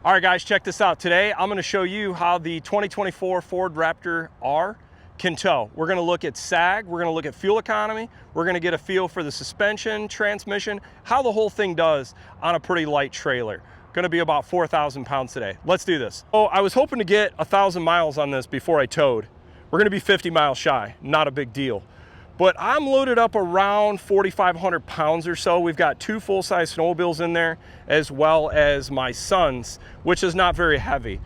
All right, guys, check this out. Today, I'm gonna show you how the 2024 Ford Raptor R can tow. We're gonna look at sag, we're gonna look at fuel economy, we're gonna get a feel for the suspension, transmission, how the whole thing does on a pretty light trailer. Gonna be about 4,000 pounds today. Let's do this. Oh, I was hoping to get 1,000 miles on this before I towed. We're gonna be 50 miles shy, not a big deal. But I'm loaded up around 4,500 pounds or so. We've got two full-size snowmobiles in there, as well as my son's, which is not very heavy.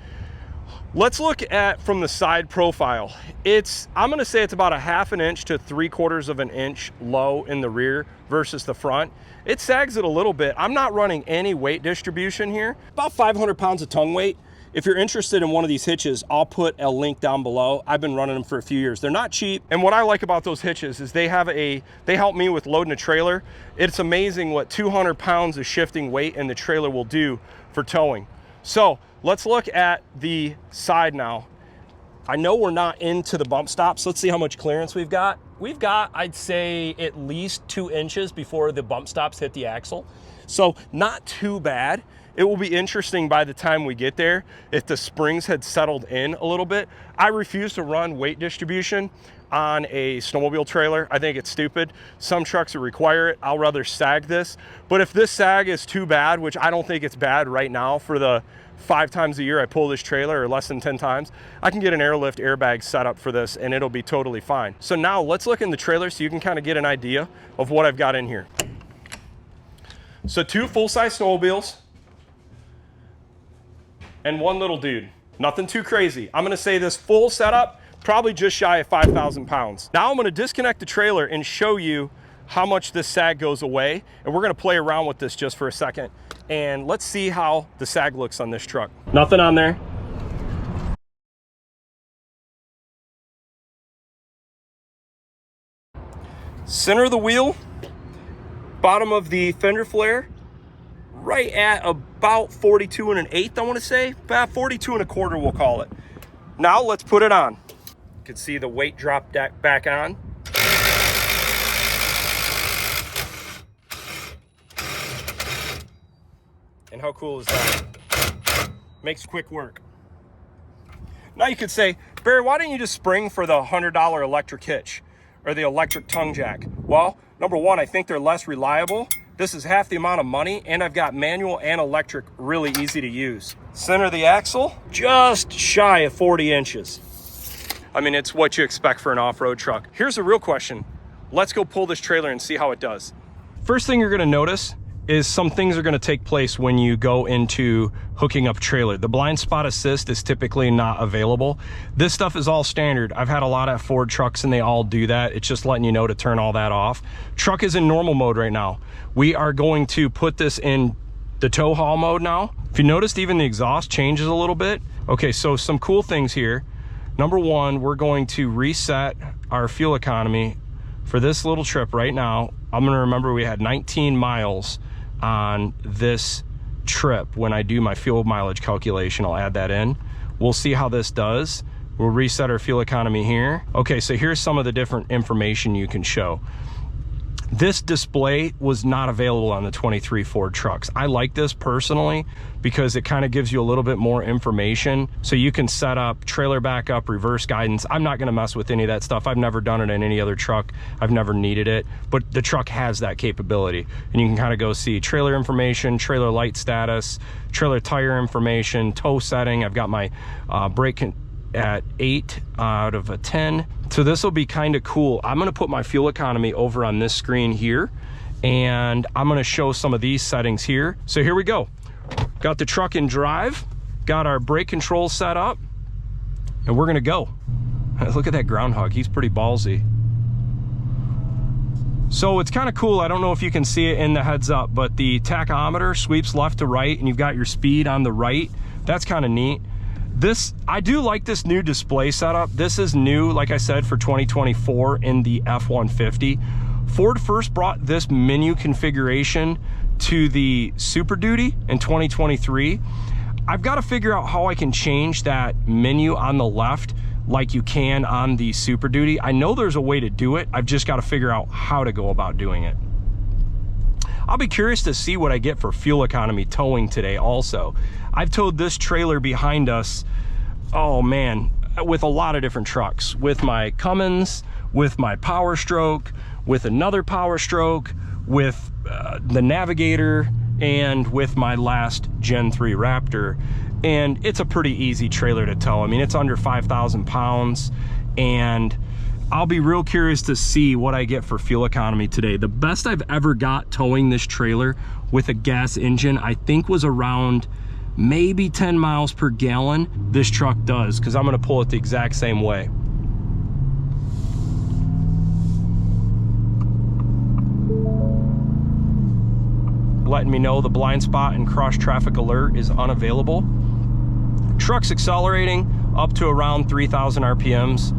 Let's look at from the side profile. I'm gonna say it's about a 1/2 inch to 3/4 of an inch low in the rear versus the front. It sags it a little bit. I'm not running any weight distribution here. About 500 pounds of tongue weight. If you're interested in one of these hitches, I'll put a link down below. I've been running them for a few years. They're not cheap. And what I like about those hitches is they help me with loading a trailer. It's amazing what 200 pounds of shifting weight in the trailer will do for towing. So let's look at the side now. I know we're not into the bump stops. Let's see how much clearance we've got. We've got, I'd say, at least 2 inches before the bump stops hit the axle. So not too bad. It will be interesting by the time we get there if the springs had settled in a little bit. I refuse to run weight distribution on a snowmobile trailer. I think it's stupid. Some trucks will require it. I'll rather sag this. But if this sag is too bad, which I don't think it's bad right now for the 5 times a year I pull this trailer, or less than 10 times, I can get an airlift airbag set up for this and it'll be totally fine. So now let's look in the trailer so you can kind of get an idea of what I've got in here. So 2 full-size snowmobiles and 1 little dude. Nothing too crazy. I'm gonna say this full setup, probably just shy of 5,000 pounds. Now I'm gonna disconnect the trailer and show you how much this sag goes away. And we're gonna play around with this just for a second. And let's see how the sag looks on this truck. Nothing on there. Center of the wheel, bottom of the fender flare, right at about 42 1/8, I want to say. About 42 1/4, we'll call it. Now let's put it on. You can see the weight drop back on. And how cool is that? Makes quick work. Now you could say, Barry, why didn't you just spring for the $100 electric hitch or the electric tongue jack? Well, number one, I think they're less reliable. This is half the amount of money, and I've got manual and electric really easy to use. Center of the axle, just shy of 40 inches. I mean, it's what you expect for an off-road truck. Here's the real question. Let's go pull this trailer and see how it does. First thing you're gonna notice is some things are gonna take place when you go into hooking up trailer. The blind spot assist is typically not available. This stuff is all standard. I've had a lot of Ford trucks and they all do that. It's just letting you know to turn all that off. Truck is in normal mode right now. We are going to put this in the tow haul mode now. If you noticed, even the exhaust changes a little bit. Okay, so some cool things here. Number one, we're going to reset our fuel economy for this little trip right now. I'm gonna remember we had 19 miles on this trip. When I do my fuel mileage calculation, I'll add that in. We'll see how this does. We'll reset our fuel economy here. Okay, so here's some of the different information you can show. This display was not available on the 23 Ford trucks. I like this personally because it kind of gives you a little bit more information. So you can set up trailer backup, reverse guidance. I'm not gonna mess with any of that stuff. I've never done it in any other truck. I've never needed it, but the truck has that capability. And you can kind of go see trailer information, trailer light status, trailer tire information, tow setting. I've got my brake at 8 out of a 10. So this will be kind of cool. I'm gonna put my fuel economy over on this screen here, and I'm gonna show some of these settings here. So here we go. Got the truck in drive, got our brake control set up, and we're gonna go. Look at that groundhog, he's pretty ballsy. So it's kind of cool. I don't know if you can see it in the heads up, but the tachometer sweeps left to right, and you've got your speed on the right. That's kind of neat. I do like this new display setup. This is new, like I said, for 2024 in the F-150. Ford first brought this menu configuration to the Super Duty in 2023. I've got to figure out how I can change that menu on the left like you can on the Super Duty. I know there's a way to do it. I've just got to figure out how to go about doing it. I'll be curious to see what I get for fuel economy towing today also. I've towed this trailer behind us, oh man, with a lot of different trucks, with my Cummins, with my Power Stroke, with another Power Stroke, with the Navigator, and with my last Gen 3 Raptor. And it's a pretty easy trailer to tow. I mean, it's under 5,000 pounds, and I'll be real curious to see what I get for fuel economy today. The best I've ever got towing this trailer with a gas engine, I think, was around maybe 10 miles per gallon. This truck does, because I'm gonna pull it the exact same way. Letting me know the blind spot and cross traffic alert is unavailable. Truck's accelerating up to around 3,000 RPMs.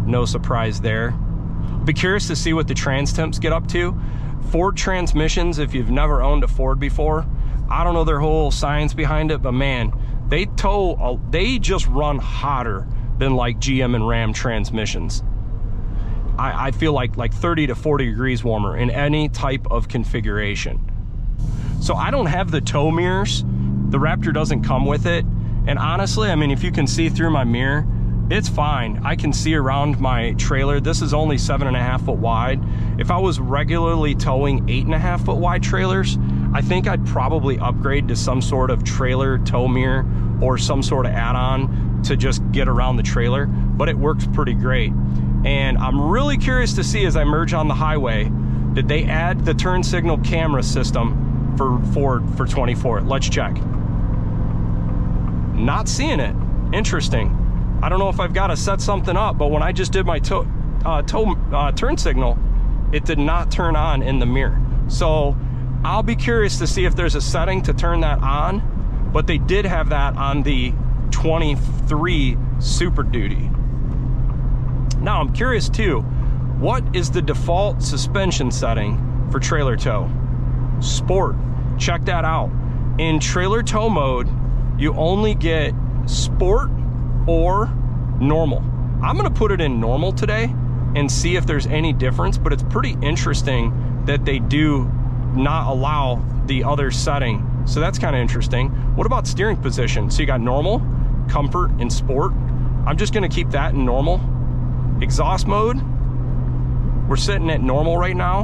No surprise there. Be curious to see what the trans temps get up to. Ford transmissions, if you've never owned a Ford before, I don't know their whole science behind it, but man, they just run hotter than like GM and Ram transmissions. I feel like 30 to 40 degrees warmer in any type of configuration. So I don't have the tow mirrors. The Raptor doesn't come with it. And honestly, I mean, if you can see through my mirror, it's fine. I can see around my trailer. This is only 7.5 foot wide. If I was regularly towing 8.5 foot wide trailers, I think I'd probably upgrade to some sort of trailer tow mirror or some sort of add-on to just get around the trailer, but it works pretty great. And I'm really curious to see, as I merge on the highway, did they add the turn signal camera system for Ford for 24? Let's check. Not seeing it. Interesting. I don't know if I've got to set something up, but when I just did my turn signal, it did not turn on in the mirror. So I'll be curious to see if there's a setting to turn that on, but they did have that on the 23 Super Duty. Now I'm curious too, what is the default suspension setting for trailer tow? Sport. Check that out. In trailer tow mode, you only get Sport or normal. I'm gonna put it in normal today and see if there's any difference, but it's pretty interesting that they do not allow the other setting. So that's kind of interesting. What about steering position? So you got normal, comfort, and sport. I'm just gonna keep that in normal. Exhaust mode, we're sitting at normal right now.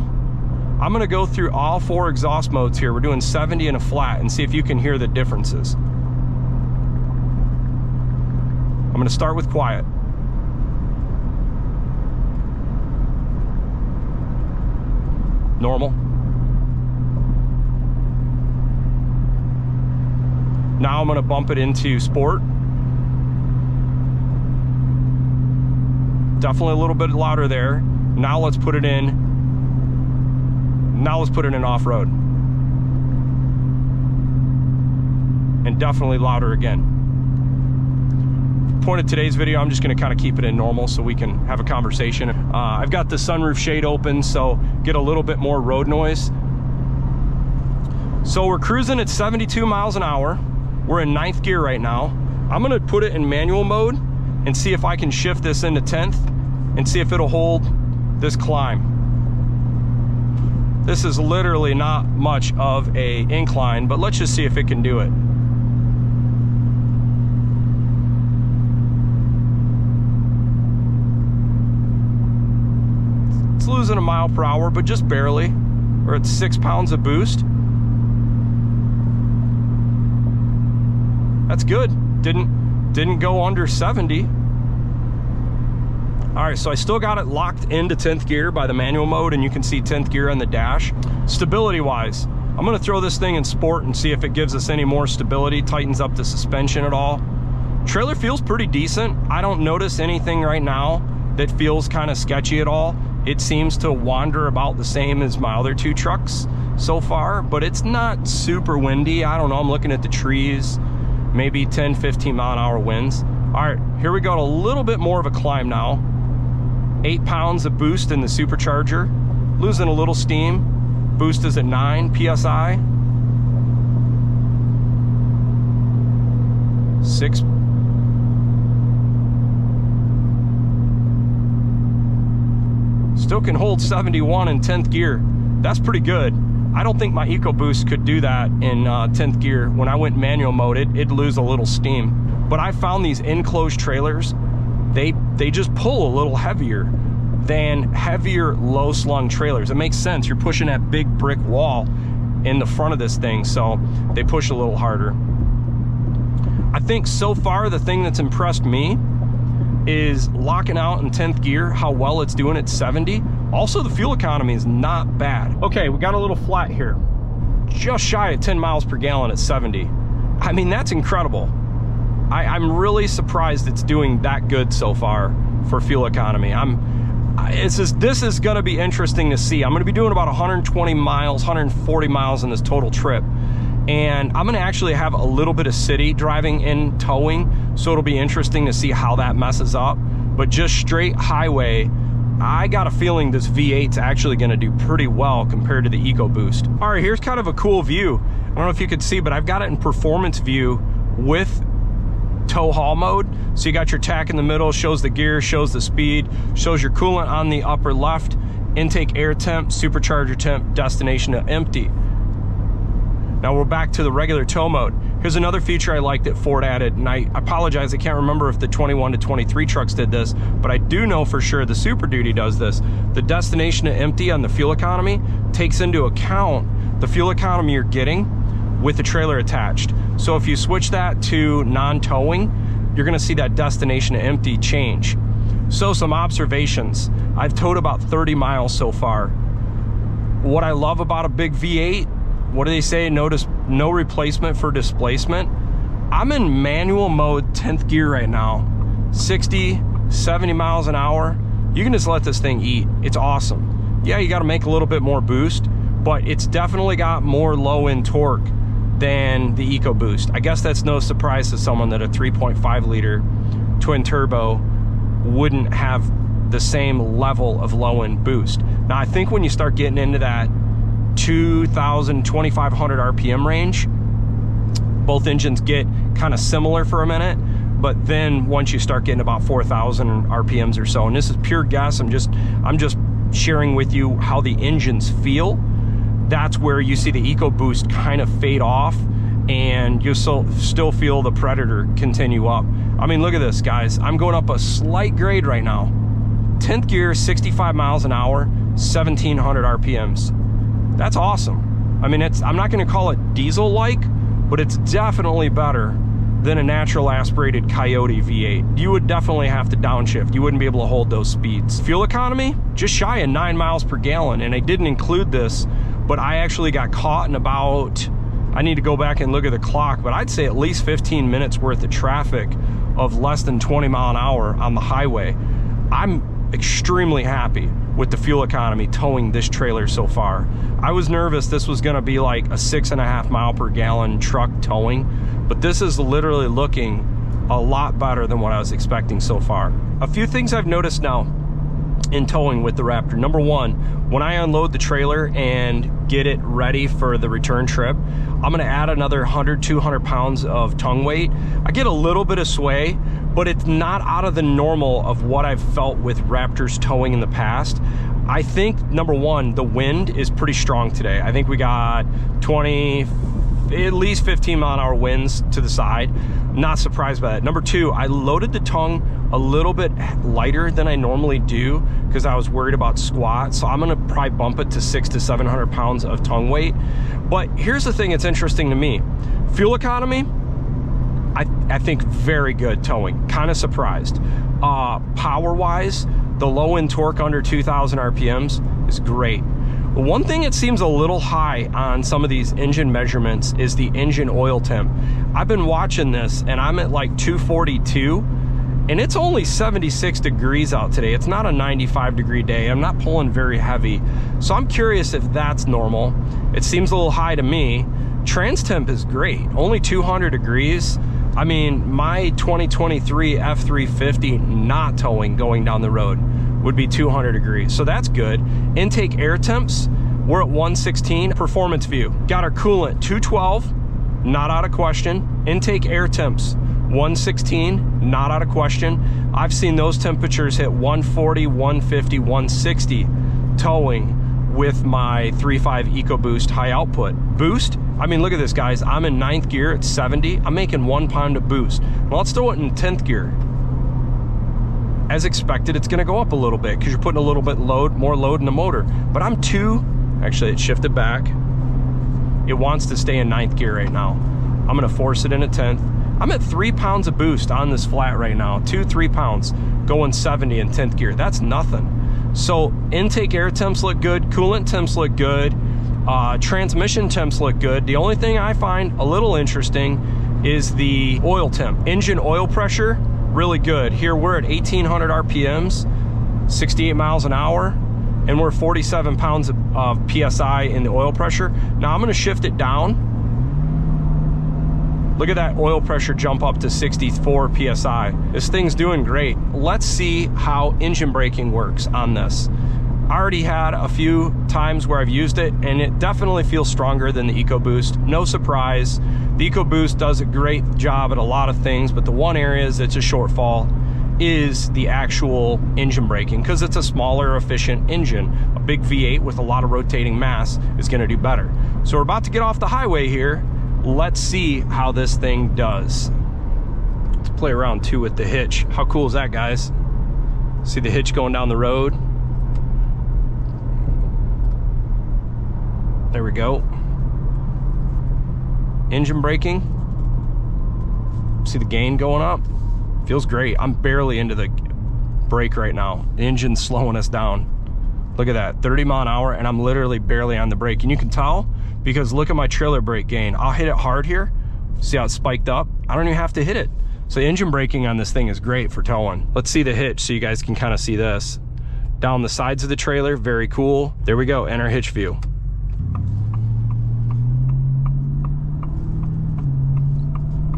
I'm gonna go through all 4 exhaust modes here. We're doing 70 and a flat and see if you can hear the differences. I'm gonna start with quiet. Normal. Now I'm gonna bump it into sport. Definitely a little bit louder there. Now let's put it in. Now let's put it in off-road. And definitely louder again. Point of today's video, I'm just going to kind of keep it in normal so we can have a conversation. I've got the sunroof shade open, so get a little bit more road noise. So we're cruising at 72 miles an hour. We're in 9th gear right now. I'm going to put it in manual mode and see if I can shift this into 10th and see if it'll hold this climb. This is literally not much of a incline, but let's just see if it can do it. Losing a mile per hour, but just barely. We're at 6 pounds of boost. That's good. Didn't go under 70. All right, so I still got it locked into 10th gear by the manual mode, and you can see 10th gear on the dash. Stability wise, I'm gonna throw this thing in sport and see if it gives us any more stability, tightens up the suspension at all. Trailer feels pretty decent. I don't notice anything right now that feels kind of sketchy at all. It seems to wander about the same as my other 2 trucks so far, but it's not super windy. I don't know, I'm looking at the trees, maybe 10, 15 mile an hour winds. All right, here we go, a little bit more of a climb now. 8 pounds of boost in the supercharger, losing a little steam. Boost is at 9 PSI. 6. Still can hold 71 in 10th gear. That's pretty good. I don't think my Ecoboost could do that in 10th gear. When I went manual mode, it'd lose a little steam. But I found these enclosed trailers, they just pull a little heavier than heavier low slung trailers. It makes sense. You're pushing that big brick wall in the front of this thing, so they push a little harder. I think so far the thing that's impressed me is locking out in 10th gear, how well it's doing at 70. Also, the fuel economy is not bad. Okay, we got a little flat here. Just shy of 10 miles per gallon at 70. I mean, that's incredible. I'm really surprised it's doing that good so far for fuel economy. This is gonna be interesting to see. I'm gonna be doing about 120 miles, 140 miles in this total trip. And I'm gonna actually have a little bit of city driving in towing, so it'll be interesting to see how that messes up. But just straight highway, I got a feeling this V8's actually gonna do pretty well compared to the Ecoboost. All right, here's kind of a cool view. I don't know if you could see, but I've got it in performance view with tow haul mode. So you got your tach in the middle, shows the gear, shows the speed, shows your coolant on the upper left, intake air temp, supercharger temp, destination to empty. Now we're back to the regular tow mode. Here's another feature I like that Ford added, and I apologize, I can't remember if the 21 to 23 trucks did this, but I do know for sure the Super Duty does this. The destination to empty on the fuel economy takes into account the fuel economy you're getting with the trailer attached. So if you switch that to non-towing, you're gonna see that destination to empty change. So some observations. I've towed about 30 miles so far. What I love about a big V8, what do they say? No replacement for displacement. I'm in manual mode, 10th gear right now. 60, 70 miles an hour. You can just let this thing eat. It's awesome. Yeah, you gotta make a little bit more boost, but it's definitely got more low end torque than the Ecoboost. I guess that's no surprise to someone that a 3.5 liter twin turbo wouldn't have the same level of low end boost. Now I think when you start getting into that 2,000, 2,500 RPM range, both engines get kind of similar for a minute, but then once you start getting about 4,000 RPMs or so, and this is pure guess, I'm just sharing with you how the engines feel. That's where you see the Ecoboost kind of fade off, and you still feel the Predator continue up. I mean, look at this, guys. I'm going up a slight grade right now. 10th gear, 65 miles an hour, 1,700 RPMs. That's awesome. I mean, I'm not gonna call it diesel-like, but it's definitely better than a natural aspirated Coyote V8. You would definitely have to downshift. You wouldn't be able to hold those speeds. Fuel economy, just shy of 9 miles per gallon, and I didn't include this, but I actually got caught in about, I need to go back and look at the clock, but I'd say at least 15 minutes worth of traffic of less than 20 mile an hour on the highway. I'm extremely happy with the fuel economy towing this trailer so far. I was nervous this was gonna be like a 6.5 mile per gallon truck towing, but this is literally looking a lot better than what I was expecting so far. A few things I've noticed now in towing with the Raptor. Number one, when I unload the trailer and get it ready for the return trip, I'm gonna add another 100, 200 pounds of tongue weight. I get a little bit of sway, but it's not out of the normal of what I've felt with Raptors towing in the past. I think, number one, the wind is pretty strong today. I think we got 20, at least 15 mile an hour winds to the side. Not surprised by that. Number two, I loaded the tongue a little bit lighter than I normally do because I was worried about squat. So I'm gonna probably bump it to 600 to 700 pounds of tongue weight. But here's the thing that's interesting to me. Fuel economy, I think very good towing, kind of surprised. Power-wise, the low-end torque under 2,000 RPMs is great. One thing that seems a little high on some of these engine measurements is the engine oil temp. I've been watching this and I'm at like 242 and it's only 76 degrees out today. It's not a 95-degree day. I'm not pulling very heavy. So I'm curious if that's normal. It seems a little high to me. Trans temp is great, only 200 degrees. I mean, my 2023 F-350 not towing going down the road would be 200 degrees, so that's good. Intake air temps, we're at 116. Performance view, got our coolant 212, not out of question. Intake air temps 116, not out of question. I've seen those temperatures hit 140, 150, 160 towing with my 3.5 Ecoboost high output. Boost, I mean, look at this, guys. I'm in 9th gear at 70. I'm making 1 pound of boost. Well, let's throw it in 10th gear. As expected, it's gonna go up a little bit because you're putting a little bit more load in the motor. But I'm actually it shifted back. It wants to stay in 9th gear right now. I'm gonna force it into 10th. I'm at 3 pounds of boost on this flat right now. 3 pounds going 70 in 10th gear. That's nothing. So intake air temps look good, coolant temps look good, transmission temps look good. The only thing I find a little interesting is the oil temp. Engine oil pressure, really good. Here we're at 1800 RPMs, 68 miles an hour, and we're 47 pounds of PSI in the oil pressure. Now I'm gonna shift it down. Look at that oil pressure jump up to 64 PSI. This thing's doing great. Let's see how engine braking works on this. I already had a few times where I've used it, and it definitely feels stronger than the Ecoboost. No surprise. The Ecoboost does a great job at a lot of things, but the one area that's a shortfall is the actual engine braking, because it's a smaller, efficient engine. A big V8 with a lot of rotating mass is gonna do better. So we're about to get off the highway here. Let's see how this thing does. Let's play around too with the hitch. How cool is that, guys? See the hitch going down the road? There we go. Engine braking. See the gain going up? Feels great. I'm barely into the brake right now. The engine's slowing us down. Look at that, 30 mile an hour, and I'm literally barely on the brake. And you can tell because look at my trailer brake gain. I'll hit it hard here. See how it's spiked up? I don't even have to hit it. So engine braking on this thing is great for towing. Let's see the hitch so you guys can kind of see this. Down the sides of the trailer, very cool. There we go, enter hitch view.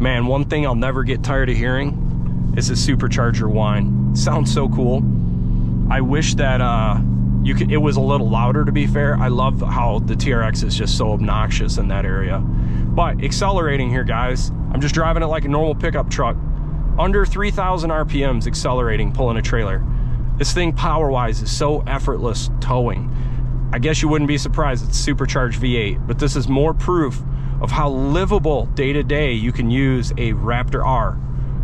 Man, one thing I'll never get tired of hearing is a supercharger whine. It sounds so cool. I wish that it was a little louder, to be fair. I love how the TRX is just so obnoxious in that area. But accelerating here, guys, I'm just driving it like a normal pickup truck. Under 3,000 RPMs accelerating, pulling a trailer. This thing power-wise is so effortless towing. I guess you wouldn't be surprised it's supercharged V8, but this is more proof of how livable day-to-day you can use a Raptor R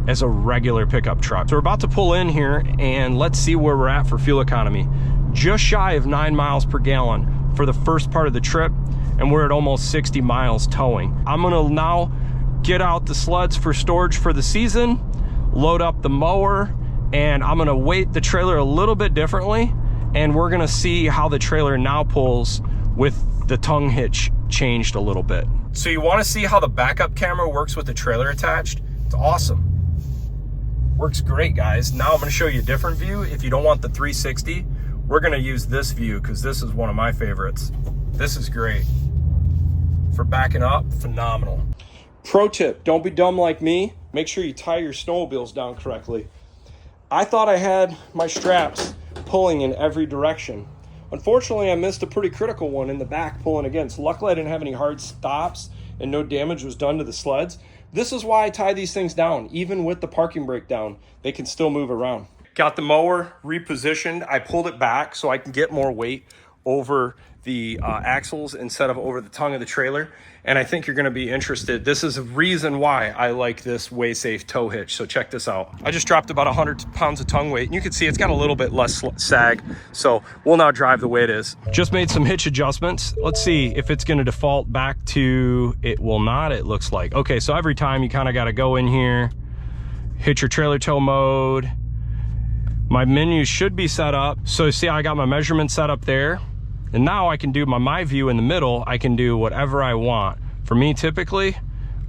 as a regular pickup truck. So we're about to pull in here, and let's see where we're at for fuel economy. Just shy of 9 miles per gallon for the first part of the trip, and we're at almost 60 miles towing. I'm gonna now get out the sleds for storage for the season, load up the mower, and I'm gonna weight the trailer a little bit differently, and we're gonna see how the trailer now pulls with the tongue hitch changed a little bit. So you wanna see how the backup camera works with the trailer attached? It's awesome. Works great, guys. Now I'm gonna show you a different view. If you don't want the 360, we're gonna use this view because this is one of my favorites. This is great. For backing up, phenomenal. Pro tip, don't be dumb like me. Make sure you tie your snowmobiles down correctly. I thought I had my straps pulling in every direction. Unfortunately, I missed a pretty critical one in the back pulling against. Luckily, I didn't have any hard stops and no damage was done to the sleds. This is why I tie these things down. Even with the parking brake down, they can still move around. Got the mower repositioned. I pulled it back so I can get more weight over the axles instead of over the tongue of the trailer. And I think you're gonna be interested. This is a reason why I like this WaySafe tow hitch. So check this out. I just dropped about 100 pounds of tongue weight. And you can see it's got a little bit less sag. So we'll now drive the way it is. Just made some hitch adjustments. Let's see if it's gonna default back to, it will not, it looks like. Okay, so every time you kind of gotta go in here, hit your trailer tow mode. My menu should be set up. So see, I got my measurement set up there. And now I can do my view in the middle. I can do whatever I want. For me, typically,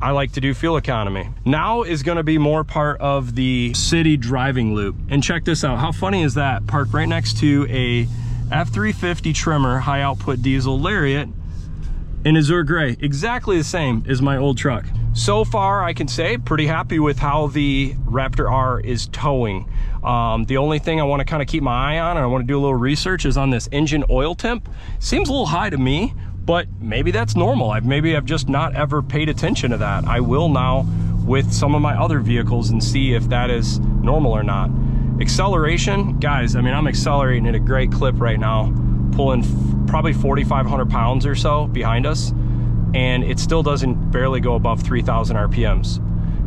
I like to do fuel economy. Now is gonna be more part of the city driving loop. And check this out, how funny is that? Parked right next to a F-350 trimmer, high output diesel Lariat in azure gray. Exactly the same as my old truck. So far, I can say pretty happy with how the Raptor R is towing. The only thing I want to kind of keep my eye on, and I want to do a little research, is on this engine oil temp. Seems a little high to me, but maybe that's normal. Maybe I've just not ever paid attention to that. I will now with some of my other vehicles and see if that is normal or not. Acceleration, guys, I mean, I'm accelerating at a great clip right now, pulling probably 4,500 pounds or so behind us, and it still doesn't barely go above 3,000 RPMs.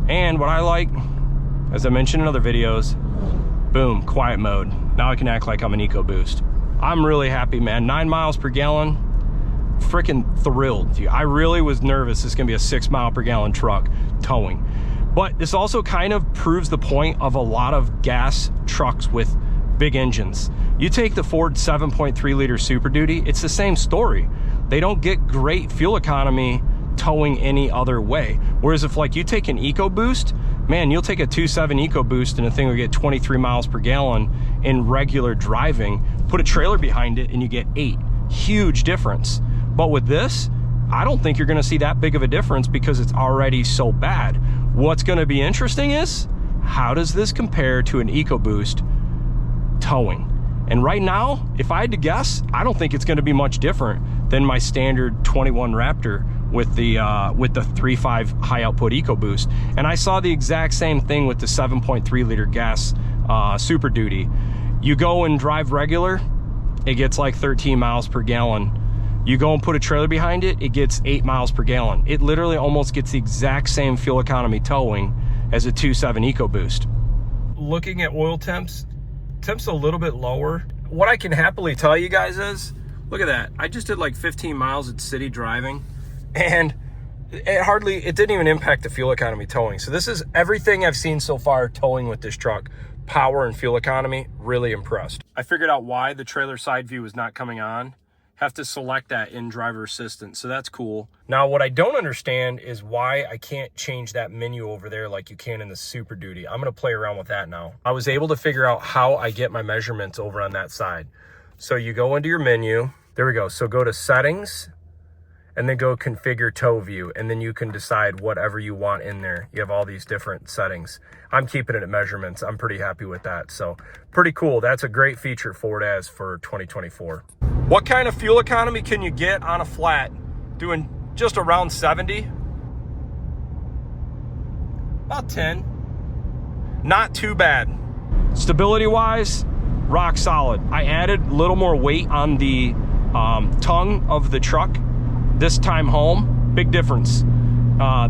And what I like, as I mentioned in other videos, boom, quiet mode. Now I can act like I'm an Ecoboost. I'm really happy, man. 9 miles per gallon, freaking thrilled. I really was nervous this is gonna be a 6 mile per gallon truck towing. But this also kind of proves the point of a lot of gas trucks with big engines. You take the Ford 7.3 liter Super Duty, it's the same story. They don't get great fuel economy towing any other way. Whereas if like you take an Ecoboost, man, you'll take a 2.7 Ecoboost and the thing will get 23 miles per gallon in regular driving, put a trailer behind it and you get 8. Huge difference. But with this, I don't think you're gonna see that big of a difference because it's already so bad. What's gonna be interesting is, how does this compare to an Ecoboost towing? And right now, if I had to guess, I don't think it's gonna be much different than my standard 21 Raptor with the 3.5 high output Ecoboost. And I saw the exact same thing with the 7.3 liter gas Super Duty. You go and drive regular, it gets like 13 miles per gallon. You go and put a trailer behind it, it gets 8 miles per gallon. It literally almost gets the exact same fuel economy towing as a 2.7 Ecoboost. Looking at oil temps a little bit lower. What I can happily tell you guys is, look at that. I just did like 15 miles at city driving, and it didn't even impact the fuel economy towing. So this is everything I've seen so far towing with this truck. Power and fuel economy, really impressed. I figured out why the trailer side view is not coming on. Have to select that in driver assistance, so that's cool. Now what I don't understand is why I can't change that menu over there like you can in the Super Duty. I'm gonna play around with that now. I was able to figure out how I get my measurements over on that side. So you go into your menu, there we go. So go to settings and then go configure tow view, and then you can decide whatever you want in there. You have all these different settings. I'm keeping it at measurements. I'm pretty happy with that. So pretty cool. That's a great feature Ford has for 2024. What kind of fuel economy can you get on a flat doing just around 70? About 10. Not too bad. Stability wise, rock solid. I added a little more weight on the tongue of the truck this time home. Big difference.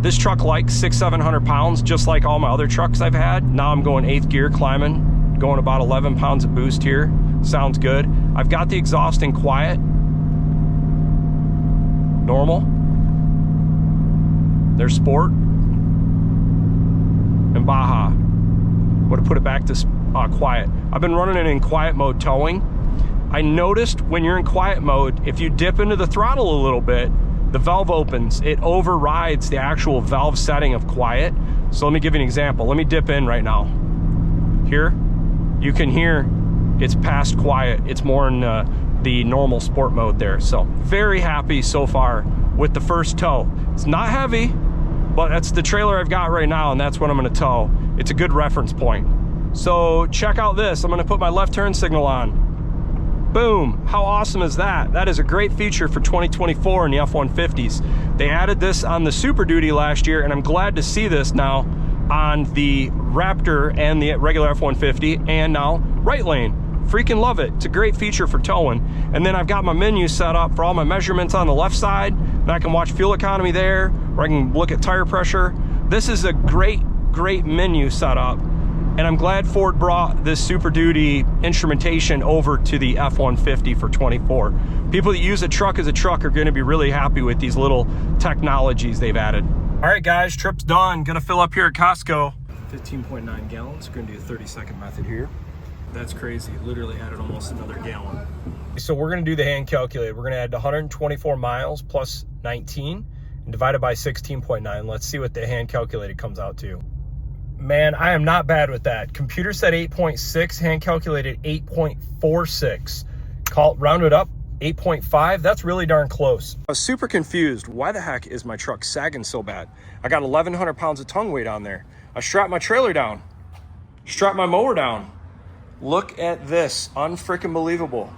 This truck likes 600-700 pounds, just like all my other trucks I've had. Now I'm going 8th gear climbing, going about 11 pounds of boost here. Sounds good. I've got the exhaust in quiet, normal. There's sport and Baja. Would have put it back to quiet. I've been running it in quiet mode towing. I noticed when you're in quiet mode, if you dip into the throttle a little bit, the valve opens. It overrides the actual valve setting of quiet. So let me give you an example. Let me dip in right now. Here, you can hear it's past quiet. It's more in the normal sport mode there. So very happy so far with the first tow. It's not heavy, but that's the trailer I've got right now, and that's what I'm gonna tow. It's a good reference point. So check out this. I'm gonna put my left turn signal on. Boom, how awesome is that? That is a great feature for 2024 in the F-150s. They added this on the Super Duty last year, and I'm glad to see this now on the Raptor and the regular F-150, and now right lane. Freaking love it. It's a great feature for towing. And then I've got my menu set up for all my measurements on the left side, and I can watch fuel economy there, or I can look at tire pressure. This is a great menu setup, and I'm glad Ford brought this Super Duty instrumentation over to the F-150 for 24. People that use a truck as a truck are gonna be really happy with these little technologies they've added. All right guys, trip's done. Gonna fill up here at Costco. 15.9 gallons, gonna do the 30-second method here. That's crazy, literally added almost another gallon. So we're gonna do the hand calculator. We're gonna add 124 miles plus 19 and divide it by 16.9. Let's see what the hand calculator comes out to. Man, I am not bad with that. Computer said 8.6, hand calculated 8.46. Round it up, 8.5, that's really darn close. I was super confused. Why the heck is my truck sagging so bad? I got 1,100 pounds of tongue weight on there. I strapped my trailer down, strapped my mower down. Look at this, unfreaking believable.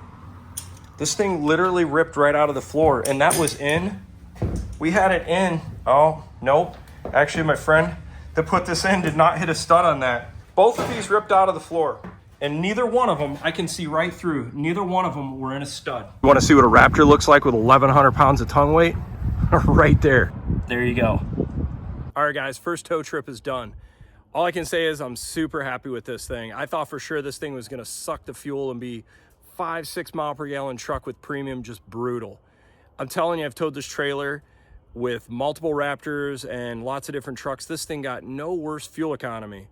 This thing literally ripped right out of the floor, and that was in. We had it in, oh, nope. Actually, my friend that put this in did not hit a stud on that. Both of these ripped out of the floor. And neither one of them, I can see right through, neither one of them were in a stud. You want to see what a Raptor looks like with 1,100 pounds of tongue weight? Right there. There you go. All right, guys, first tow trip is done. All I can say is I'm super happy with this thing. I thought for sure this thing was going to suck the fuel and be 5-6 mile per gallon truck with premium, just brutal. I'm telling you, I've towed this trailer with multiple Raptors and lots of different trucks. This thing got no worse fuel economy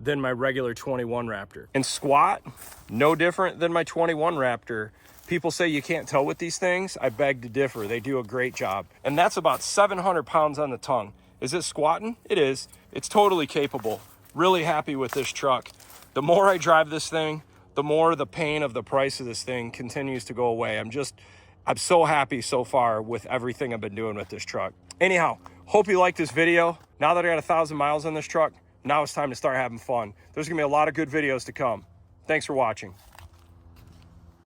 than my regular 21 Raptor. And squat, no different than my 21 Raptor. People say you can't tow with these things. I beg to differ. They do a great job. And that's about 700 pounds on the tongue. Is it squatting? It is. It's totally capable. Really happy with this truck. The more I drive this thing, the more the pain of the price of this thing continues to go away. I'm so happy so far with everything I've been doing with this truck. Anyhow, hope you liked this video. Now that I got 1,000 miles on this truck, now it's time to start having fun. There's gonna be a lot of good videos to come. Thanks for watching.